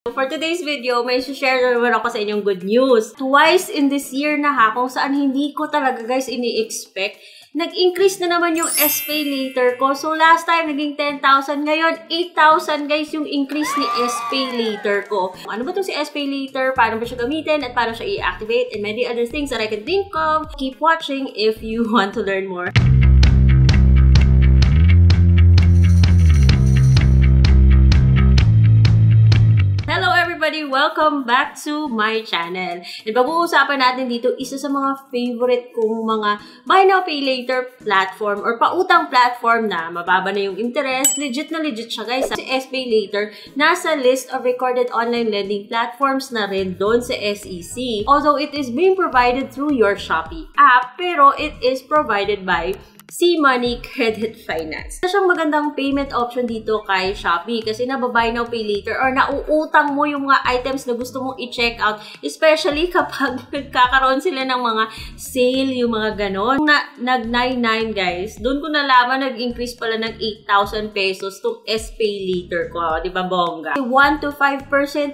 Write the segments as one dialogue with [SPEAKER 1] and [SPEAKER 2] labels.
[SPEAKER 1] For today's video, may share naman ako sa inyong good news. Twice in this year na kung saan hindi ko talaga guys ini-expect, nag-increase na naman yung SPay later ko. So last time, naging 10,000. Ngayon, 8,000 guys yung increase ni SPay later ko. Ano ba itong si SPay later? Paano ba siya gamitin? At paano siya i-activate? And many other things that I can think of. Keep watching if you want to learn more. Welcome back to my channel. And pag-uusapan natin dito, isa sa mga favorite kong mga buy now pay later platform or pautang platform na mababa na yung interest. Legit na legit siya guys. Si SPay later, nasa list of recorded online lending platforms na rin doon sa SEC. Although it is being provided through your Shopee app, pero it is provided by C-Money Credit Finance. Ito siyang magandang payment option dito kay Shopee kasi nababuy now pay later or nauutang mo yung mga items na gusto mong i-check out, especially kapag nagkakaroon sila ng mga sale, yung mga ganon. Nag-99 guys, doon ko nalaman nag-increase pala ng 8,000 pesos tong SPay later ko, di ba bongga? 1 to 5%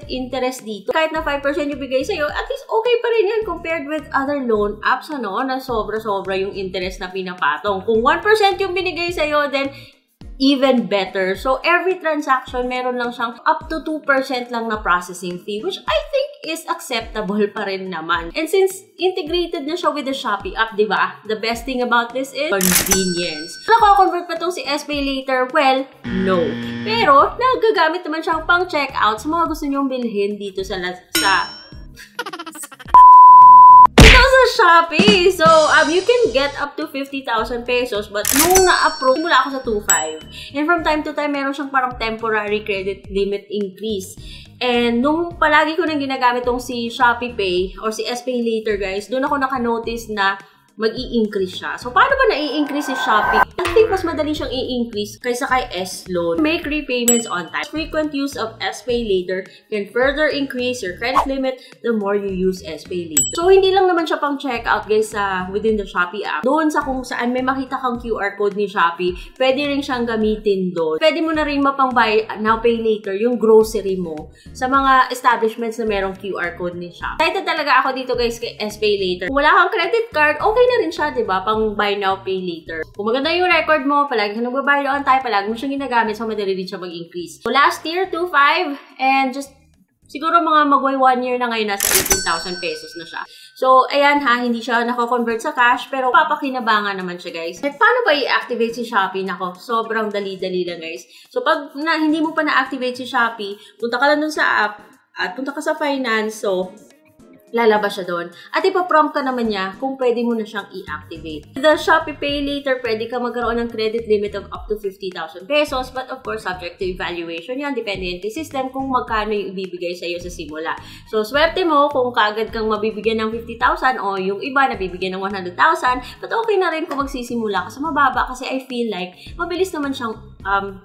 [SPEAKER 1] interest dito. Kahit na 5% yung bigay sa'yo, at least okay pa rin yan compared with other loan apps, ano, na sobra-sobra yung interest na pinapatong. Kung 1% yung binigay sa'yo, then even better. So, every transaction, meron lang siyang up to 2% lang na processing fee, which I think is acceptable pa rin naman. And since integrated na siya with the Shopee app, di ba? The best thing about this is convenience. Nako-convert pa itong si SPay later? Well, no. Pero, nagagamit naman siyang pang checkout sa mga gusto nyong bilhin dito sa Shopee. So, you can get up to 50,000 pesos but nung na-approve, mula ako sa 2.5. And from time to time, meron siyang parang temporary credit limit increase. And nung palagi ko nang ginagamit tong si Shopee Pay or si SPay later guys, doon ako naka-notice na mag-i-increase siya. So, paano ba na-i-increase si Shopee? I think mas madali siyang i-increase kaysa kay S-Loan. Make repayments on time. Frequent use of SPay later can further increase your credit limit the more you use SPay later. So, hindi lang naman siya pang checkout guys within the Shopee app. Doon sa kung saan may makita kang QR code ni Shopee, pwede rin siyang gamitin doon. Pwede mo na rin mapang buy now pay later yung grocery mo sa mga establishments na merong QR code ni Shopee. Excited talaga ako dito guys kay SPay later. Kung wala kang credit card, okay na rin siya, diba? Pang buy now, pay later. Kung maganda yung record mo, palagi ka nagbabayad on time, palagi mo siyang ginagamit, so madali rin siya mag-increase. So, last year, 2.5, and just siguro mga magway 1 year na ngayon, nasa 18,000 pesos na siya. So, ayan hindi siya nako-convert sa cash, pero papakinabangan naman siya, guys. At paano ba i-activate si Shopee? Nako, sobrang dali-dali lang, guys. So, pag hindi mo pa na-activate si Shopee, punta ka lang dun sa app, at punta ka sa finance, so, lalabas siya doon. At ipaprompt ka naman niya kung pwede mo na siyang i-activate. The Shopee Pay later, pwede ka magkaroon ng credit limit of up to 50,000 pesos. But of course, subject to evaluation yan. Depende yung system kung magkano yung ibibigay sa iyo sa simula. So, swerte mo kung kaagad kang mabibigyan ng 50,000 o yung iba nabibigyan ng 100,000. But okay na rin kung magsisimula ka sa mababa kasi I feel like mabilis naman siyang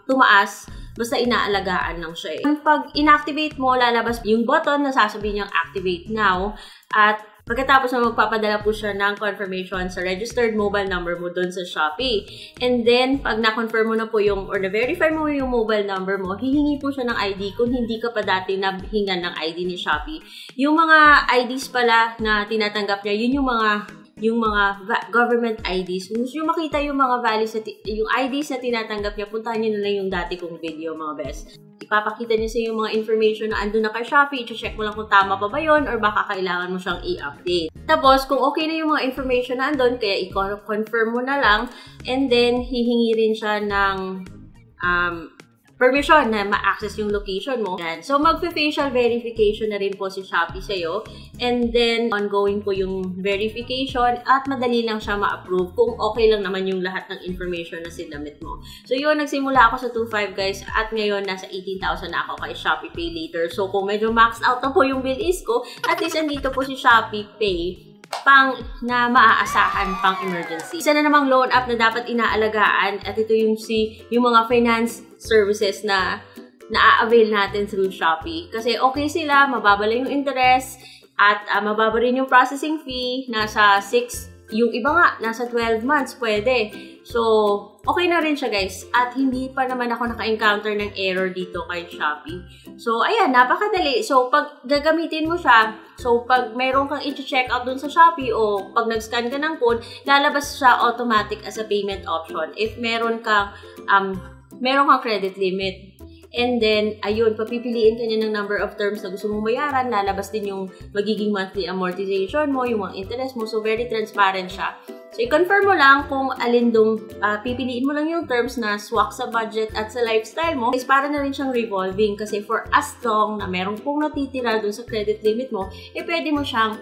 [SPEAKER 1] tumaas. Basta inaalagaan lang siya. Pag inactivate mo, lalabas yung button na sasabihin niyang activate now. At pagkatapos na magpapadala po siya ng confirmation sa registered mobile number mo doon sa Shopee. And then, pag na-confirm mo na po yung, or na-verify mo yung mobile number mo, hihingi po siya ng ID kung hindi ka pa dati nahingan ng ID ni Shopee. Yung mga IDs pala na tinatanggap niya, yun yung mga government IDs. Kung gusto nyo makita yung mga values, yung IDs na tinatanggap niya, puntahan nyo na lang yung dati kong video, mga best. Ipapakita niya sa yung mga information na andun na kay Shopee, i-check mo lang kung tama pa ba yun or baka kailangan mo siyang i-update. Tapos, kung okay na yung mga information na andun, kaya i-confirm mo na lang, and then, hihingi rin siya ng permission na ma-access yung location mo. Yan. So, mag-facial verification na rin po si Shopee sa'yo. And then, ongoing po yung verification at madali lang siya ma-approve kung okay lang naman yung lahat ng information na sinamit mo. So, yun, nagsimula ako sa 2.5 guys at ngayon nasa 18,000 na ako kay Shopee Pay later. So, kung medyo maxed out na po yung bill-is ko, at least andito po si Shopee Pay pang na maaasahan pang emergency. Isa na namang loan app na dapat inaalagaan at ito yung mga finance services na na-avail natin through Shopee. Kasi okay sila, mababa lang yung interest at mababa rin yung processing fee, nasa 6 Yung iba nga, nasa 12 months, pwede. So, okay na rin siya guys. At hindi pa naman ako naka-encounter ng error dito kay Shopee. So, ayan, napakadali. So, pag gagamitin mo siya, so pag meron kang i-check out dun sa Shopee o pag nag-scan ka ng code, lalabas siya automatic as a payment option. If meron kang credit limit. And then, ayun, papipiliin ka niya ng number of terms na gusto mong bayaran, lalabas din yung magiging monthly amortization mo, yung mga interest mo. So, very transparent siya. So, i-confirm mo lang kung alin dong pipiliin mo lang yung terms na swak sa budget at sa lifestyle mo. Is para na rin siyang revolving kasi for as long na meron pong natitira dun sa credit limit mo, pwede mo siyang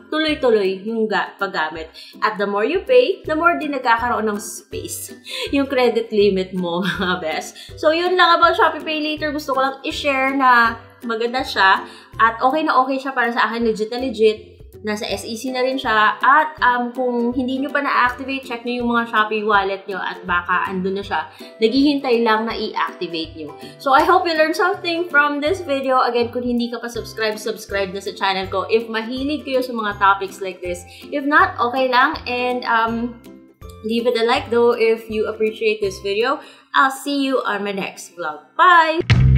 [SPEAKER 1] tuloy-tuloy yung paggamit. At the more you pay, the more din nagkakaroon ng space yung credit limit mo, mga best. So, yun lang about Shopee Pay Later. Gusto ko lang i-share na maganda siya at okay na okay siya para sa akin, legit na legit. Nasa SEC na rin siya. At kung hindi nyo pa na-activate, check nyo yung mga Shopee wallet nyo at baka andun na siya. Naghihintay lang na i-activate nyo. So, I hope you learned something from this video. Again, kung hindi ka pa subscribe na sa channel ko. If mahilig kayo sa mga topics like this. If not, okay lang. And leave it a like though if you appreciate this video. I'll see you on my next vlog. Bye!